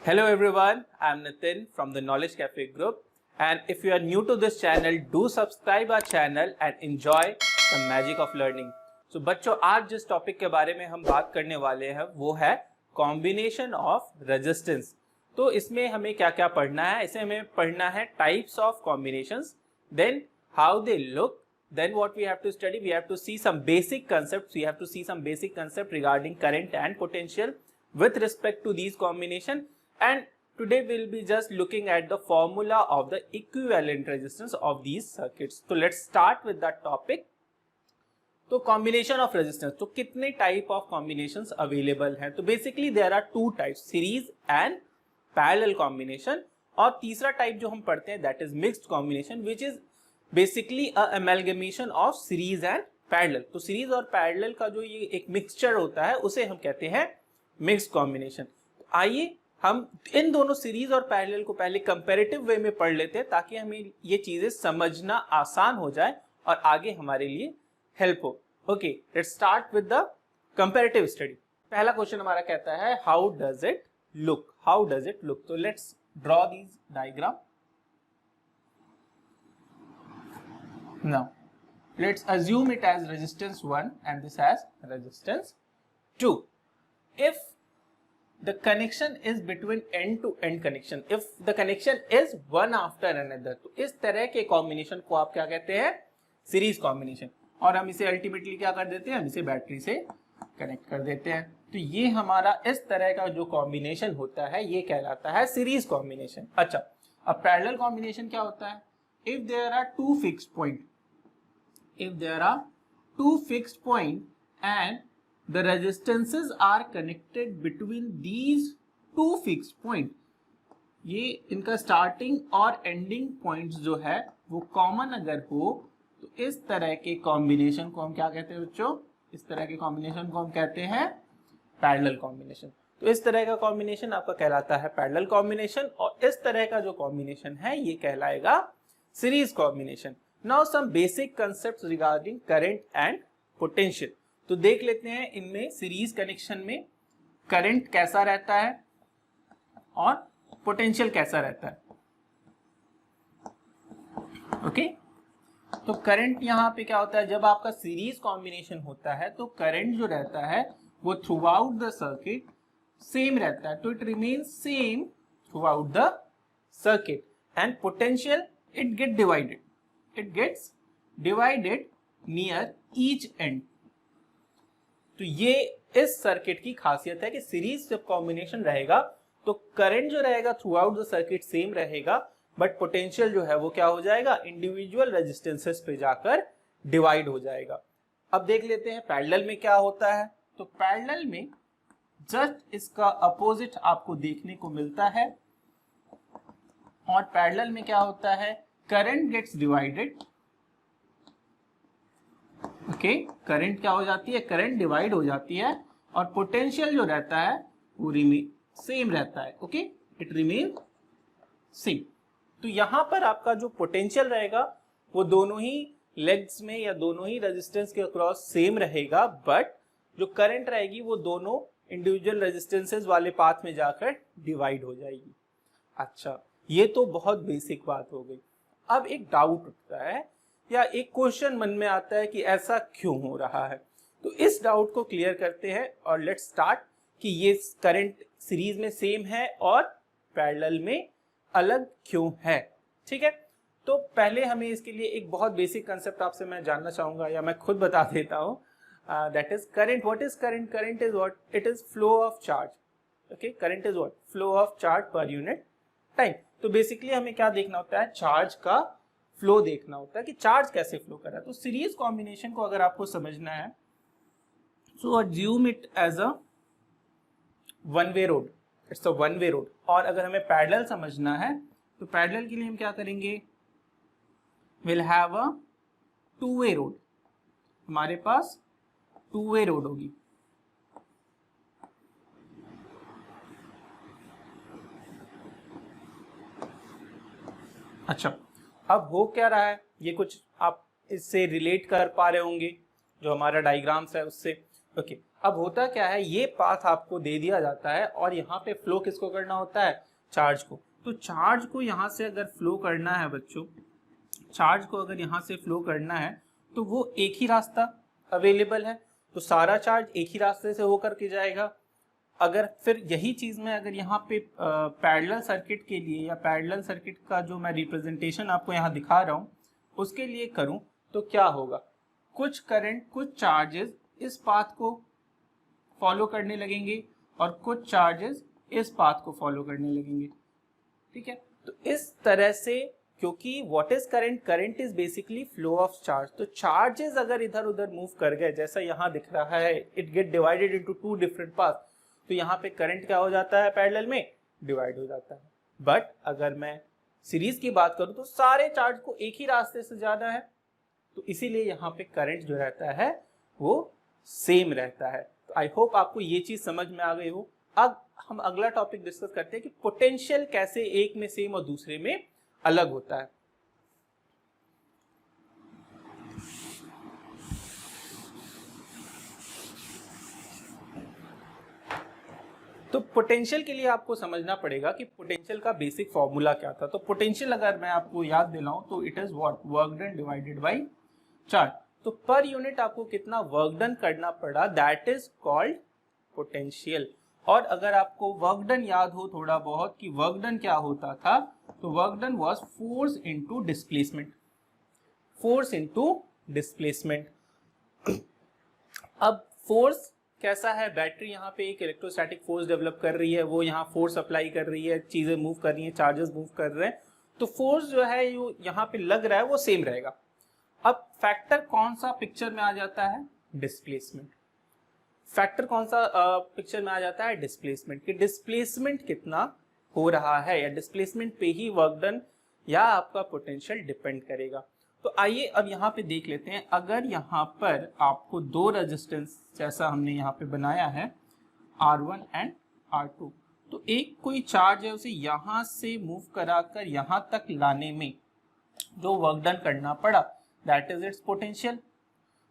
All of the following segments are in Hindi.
Hello everyone, I am Nitin from the Knowledge Cafe group, and if you are new to this channel, do subscribe our channel and enjoy the magic of learning. So बच्चों, आज जिस टॉपिक के बारे में हम बात करने वाले हैं वो है कॉम्बिनेशन ऑफ रेजिस्टेंस। तो इसमें हमें क्या क्या पढ़ना है? इसे हमें पढ़ना है types of combinations, then how they look, then what we have to study, we have to see some basic concepts, we have to see some basic concept regarding current and potential with respect to these combination, and today we will be just looking at the formula of the equivalent resistance of these circuits. So let's start with that topic. तो combination of resistance, तो कितने type of combinations available हैं? तो basically there are two types, series and parallel combination, और तीसरा type जो हम पढ़ते हैं that is mixed combination, which is basically amalgamation of series and parallel. तो सीरीज और पैरेलल का जो ये एक मिक्सचर होता है उसे हम कहते हैं मिक्स्ड कॉम्बिनेशन। तो आइए हम इन दोनों सीरीज और पैरेलल को पहले कंपैरेटिव वे में पढ़ लेते हैं ताकि हमें ये चीजें समझना आसान हो जाए और आगे हमारे लिए हेल्प हो। Okay, let's start with the comparative study. पहला क्वेश्चन हमारा कहता है how does it look, how does it look. तो let's draw these diagram. Now, let's assume it as resistance 1 and this as resistance 2. If the connection is between end to end connection, if the connection is one after another, तो इस तरह के combination को आप क्या कहते हैं? Series combination। और हम इसे ultimately क्या कर देते हैं? हम इसे बैटरी से कनेक्ट कर देते हैं। तो ये हमारा इस तरह का जो combination होता है ये कहलाता है series combination। अच्छा, अब parallel combination क्या होता है? If there are two fixed point, if there are two fixed point and the resistances are connected between these two fixed point, ये इनका starting और ending points जो है वो common अगर हो तो इस तरह के combination को हम क्या कहते हैं बच्चों? इस तरह के combination को हम कहते हैं parallel combination। तो इस तरह का combination आपका कहलाता है parallel combination, और इस तरह का जो combination है ये कहलाएगा series combination। Now some basic concepts regarding current and potential। तो देख लेते हैं इनमें सीरीज कनेक्शन में करंट कैसा रहता है और पोटेंशियल कैसा रहता है। ओके, तो करंट यहाँ पे क्या होता है? जब आपका सीरीज कॉम्बिनेशन होता है तो करंट जो रहता है वो through out the circuit same रहता है, तो it remains same through out the circuit, and potential it gets divided near each end। तो ये इस सर्किट की खासियत है कि सीरीज जब कॉम्बिनेशन रहेगा तो करंट जो रहेगा through out the circuit same रहेगा, बट पोटेंशियल जो है वो क्या हो जाएगा? इंडिविजुअल रेजिस्टेंसेस पे जाकर डिवाइड हो जाएगा। अब देख लेते हैं पैरेलल में क्या होता है। तो पैरेलल में जस्ट इसका अपोजिट आपको देखने को मिलता है, और पैरेलल में क्या होता है? Current gets divided. Okay, current क्या हो जाती है? करंट डिवाइड हो जाती है, और पोटेंशियल जो रहता है वो सेम रहता है। Okay, it remain same. तो यहां पर आपका जो पोटेंशियल रहेगा वो दोनों ही लेग्स में या दोनों ही रेजिस्टेंस के अक्रॉस सेम रहेगा, बट जो करंट रहेगी वो दोनों इंडिविजुअल रेजिस्टेंसेस वाले पाथ में जाकर डिवाइड हो जाएगी। अच्छा, ये तो बहुत बेसिक बात हो गई। अब एक डाउट उठता है या एक क्वेश्चन मन में आता है कि ऐसा क्यों हो रहा है। तो इस डाउट को क्लियर करते हैं और लेट्स स्टार्ट कि ये करंट सीरीज में सेम है और पैरेलल में अलग क्यों है। ठीक है, तो पहले हमें इसके लिए एक बहुत बेसिक कंसेप्ट आपसे मैं जानना चाहूंगा, या मैं खुद बता देता हूं। That is current. What is current? Current is what? It is flow of charge. Okay, current is what? Flow of charge per unit time. तो बेसिकली हमें क्या देखना होता है? चार्ज का फ्लो देखना होता है कि चार्ज कैसे फ्लो कर रहा है। तो सीरीज कॉम्बिनेशन को अगर आपको समझना है, so assume it as a one way road, it's a one way road. और अगर हमें पैरेलल समझना है तो पैरेलल के लिए हम क्या करेंगे? Will have a two way road. हमारे पास टू वे रोड होगी। अच्छा, अब हो क्या रहा है? ये कुछ आप इससे रिलेट कर पा रहे होंगे जो हमारा डायग्राम्स है उससे। ओके, अब होता क्या है, ये पाथ आपको दे दिया जाता है और यहाँ पे फ्लो किसको करना होता है, चार्ज को। तो चार्ज को यहाँ से अगर फ्लो करना है बच्चों, चार्ज को अगर यहाँ से फ्लो करना है तो वो एक ही रास्ता अवेलेबल है, तो सारा चार्ज एक ही रास्ते से होकर के जाएगा। अगर फिर यही चीज मैं अगर यहाँ पे पैरेलल सर्किट के लिए या पैरेलल सर्किट का जो मैं रिप्रेजेंटेशन आपको यहाँ दिखा रहा हूँ उसके लिए करूँ तो क्या होगा, कुछ करंट कुछ चार्जेस इस पाथ को फॉलो करने लगेंगे और कुछ चार्जेस इस पाथ को फॉलो करने लगेंगे। ठीक है, तो इस तरह से, क्योंकि what is current, current is basically flow of charge. तो चार्जेस अगर इधर उधर मूव कर गए, जैसा यहाँ दिख रहा है, it get divided into two different path, तो यहाँ पे करंट क्या हो जाता है, पैरेलल में डिवाइड हो जाता है। बट अगर मैं सीरीज की बात करूं तो सारे चार्ज को एक ही रास्ते से जाना है, तो इसीलिए यहाँ पे करंट जो रहता है वो सेम रहता है। तो आई होप आपको ये चीज समझ में आ गई हो। अब हम अगला टॉपिक डिस्कस करते हैं कि पोटेंशियल कैसे एक में सेम और दूसरे में अलग होता है। तो पोटेंशियल के लिए आपको समझना पड़ेगा कि पोटेंशियल का बेसिक फॉर्मूला क्या था। तो पोटेंशियल अगर मैं आपको याद दिलाऊं तो it is what, work done divided by charge. तो पर यूनिट आपको कितना वर्क डन करना पड़ा, दैट इज कॉल्ड पोटेंशियल। और अगर आपको वर्क डन याद हो थोड़ा बहुत कि वर्क डन क्या होता था, तो work done was force into displacement, force into displacement. अब फोर्स कैसा है, बैटरी यहाँ पे एक इलेक्ट्रोस्टैटिक फोर्स डेवलप कर रही है, वो यहाँ फोर्स अप्लाई कर रही है, चीजें मूव कर रही हैं, चार्जेस मूव कर रहे हैं, तो फोर्स जो है जो यहाँ पे लग रहा है वो सेम रहेगा। अब फैक्टर कौन सा पिक्चर में आ जाता है, डिस्प्लेसमेंट। फैक्टर कौन सा पिक्चर में आ जाता है, डिस्प्लेसमेंट। कि डिस्प्लेसमेंट कितना हो रहा है, या डिस्प्लेसमेंट पे ही वर्क डन या आपका पोटेंशियल डिपेंड करेगा। तो आइए अब यहाँ पे देख लेते हैं, अगर यहाँ पर आपको दो रेजिस्टेंस जैसा हमने यहाँ पे बनाया है R1 एंड R2, तो एक कोई चार्ज है उसे यहाँ से मूव कराकर यहाँ तक लाने में जो वर्क डन करना पड़ा, दैट इज इट्स पोटेंशियल।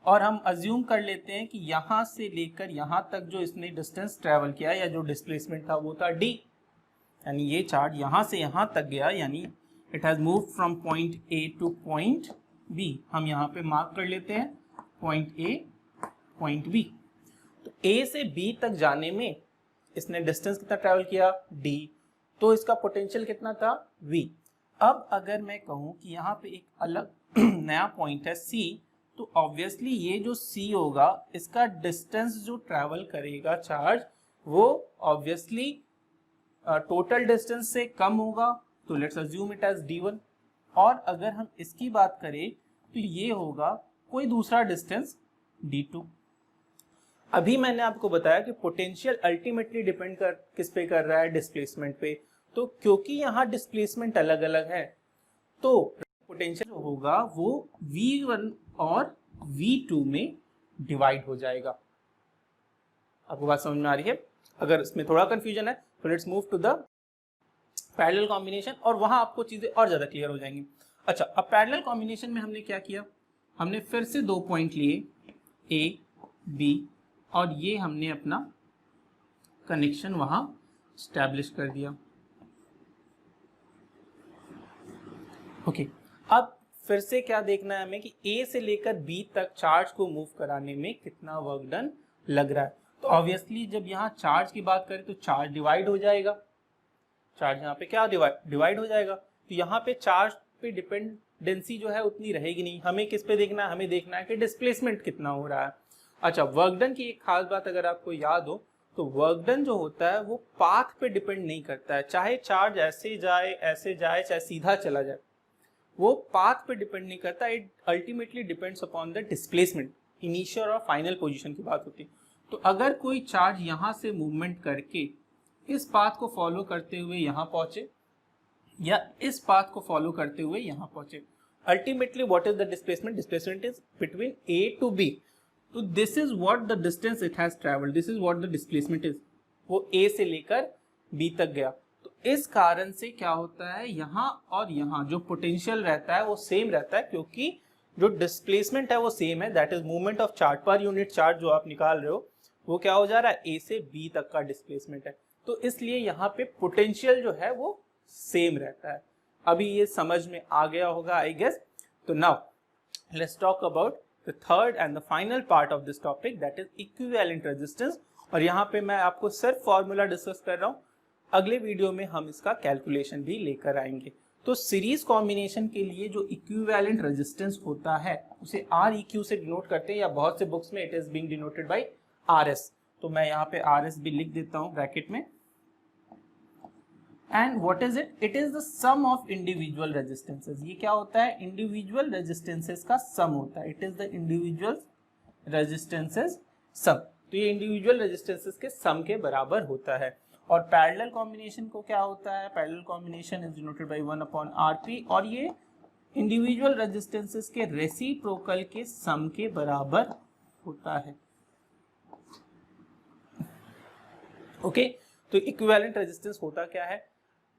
और हम अज्यूम कर लेते हैं कि यहाँ से लेकर यहाँ तक जो इसने डिस्टेंस ट्रेवल किया या जो डिस्प्लेसमेंट था वो था d, यानी ये चार्ज यहाँ से यहाँ तक गया, यानी it has move from point A to point B. हम यहाँ पे मार्क कर लेते हैं पॉइंट ए पॉइंट बी। तो ए से बी तक जाने में इसने डिस्टेंस कितना ट्रैवल किया, d, तो इसका पोटेंशियल कितना था, v। अब अगर मैं कहूँ कि यहाँ पे एक अलग नया पॉइंट है c, तो ऑब्वियसली ये जो c होगा इसका डिस्टेंस जो ट्रैवल करेगा चार्ज वो ऑब्वियसली टोटल डिस्टेंस से कम होगा, तो let's assume it as d1। और अगर हम इसकी बात करें तो ये होगा कोई दूसरा डिस्टेंस d2। अभी मैंने आपको बताया कि पोटेंशियल अल्टीमेटली डिपेंड कर किस पे कर रहा है, डिस्प्लेसमेंट पे। तो क्योंकि यहाँ डिस्प्लेसमेंट अलग अलग है तो पोटेंशियल जो होगा वो v1 और v2 में डिवाइड हो जाएगा। आपको बात समझ में आ रही है? अगर इसमें थोड़ा कंफ्यूजन है तो let's move to the parallel combination और वहां आपको चीजें और ज्यादा क्लियर हो जाएंगी। अच्छा, अब पैरेलल कॉम्बिनेशन में हमने क्या किया, हमने फिर से दो पॉइंट लिए ए बी और ये हमने अपना कनेक्शन वहां स्टैब्लिश कर दिया। ओके, अब फिर से क्या देखना है हमें कि ए से लेकर बी तक चार्ज को मूव कराने में कितना वर्क डन लग रहा है। तो ऑब्वियसली जब यहाँ चार्ज की बात करें तो चार्ज डिवाइड हो जाएगा, चार्ज यहाँ पे क्या डिवाइड हो जाएगा। तो यहाँ पे चार्ज पे डिपेंडेंसी जो है उतनी रहेगी नहीं। हमें किस पे देखना है, हमें देखना है कि डिस्प्लेसमेंट कितना हो रहा है। अच्छा, वर्क डन की एक खास बात अगर आपको याद हो तो वर्क डन जो होता है वो पाथ पे डिपेंड नहीं करता है, चाहे चार्ज ऐसे जाए चाहे सीधा चला जाए, वो पाथ पे डिपेंड नहीं करता। It ultimately depends upon the displacement, initial और फाइनल पोजीशन की बात होती है। तो अगर कोई चार्ज यहाँ से मूवमेंट करके इस पाथ को फॉलो करते हुए यहाँ पहुंचे या इस पाथ को फॉलो करते हुए यहाँ पहुंचे, ultimately what is the displacement, displacement is between A to B. तो this is what the distance it has travelled, this is what the displacement is. वो ए से लेकर बी तक गया। तो इस कारण से क्या होता है, यहाँ और यहाँ जो पोटेंशियल रहता है वो सेम रहता है, क्योंकि जो डिस्प्लेसमेंट है वो सेम है, that is movement of charge per unit charge जो आप निकाल रहे हो वो क्या हो जा रहा है, ए से बी तक का डिस्प्लेसमेंट है, तो इसलिए यहाँ पे पोटेंशियल जो है वो सेम रहता है। अभी ये समझ में आ गया होगा आई गेस। तो now let's talk about the third and the final part of this topic, that is equivalent resistance. और यहाँ पे मैं आपको सिर्फ फॉर्मूला डिस्कस कर रहा हूँ, अगले वीडियो में हम इसका कैलकुलेशन भी लेकर आएंगे। तो सीरीज कॉम्बिनेशन के लिए जो इक्विवेलेंट रेजिस्टेंस होता है उसे आर ई क्यू से डिनोट करते हैं, या बहुत से बुक्स में it is being denoted by R S. तो मैं यहाँ पे आर एस भी लिख देता हूँ ब्रैकेट में। And what is it, it is the sum of individual resistances. ये क्या होता है, इंडिविजुअल रेजिस्टेंसेस का सम होता है, it is the individual resistances sum. तो ये इंडिविजुअल रेजिस्टेंसेस के सम के बराबर होता है। और पैरेलल कॉम्बिनेशन को क्या होता है, parallel combination is denoted by 1/rp, और ये इंडिविजुअल रेजिस्टेंसेस के रेसिप्रोकल के सम के बराबर होता है। ओके, तो इक्विवेलेंट रेजिस्टेंस होता क्या है,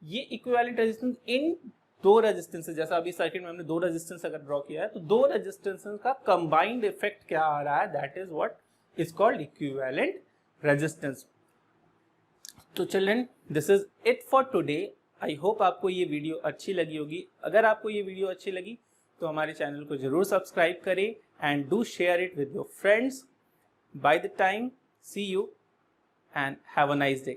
ये इक्विवेलेंट रेजिस्टेंस इन दो रेजिस्टेंसेस, जैसा अभी सर्किट में हमने दो रेजिस्टेंस अगर ड्रॉ किया है तो दो रेजिस्टेंसेस का कंबाइंड इफेक्ट क्या आ रहा है, that is what is called equivalent resistance. तो children, this is it for today. I hope आपको ये वीडियो अच्छी लगी होगी। अगर आपको ये वीडियो अच्छी लगी तो हमारे चैनल को जरूर सब्सक्राइब करें and do share it with your friends. By the time, see you and have a nice day.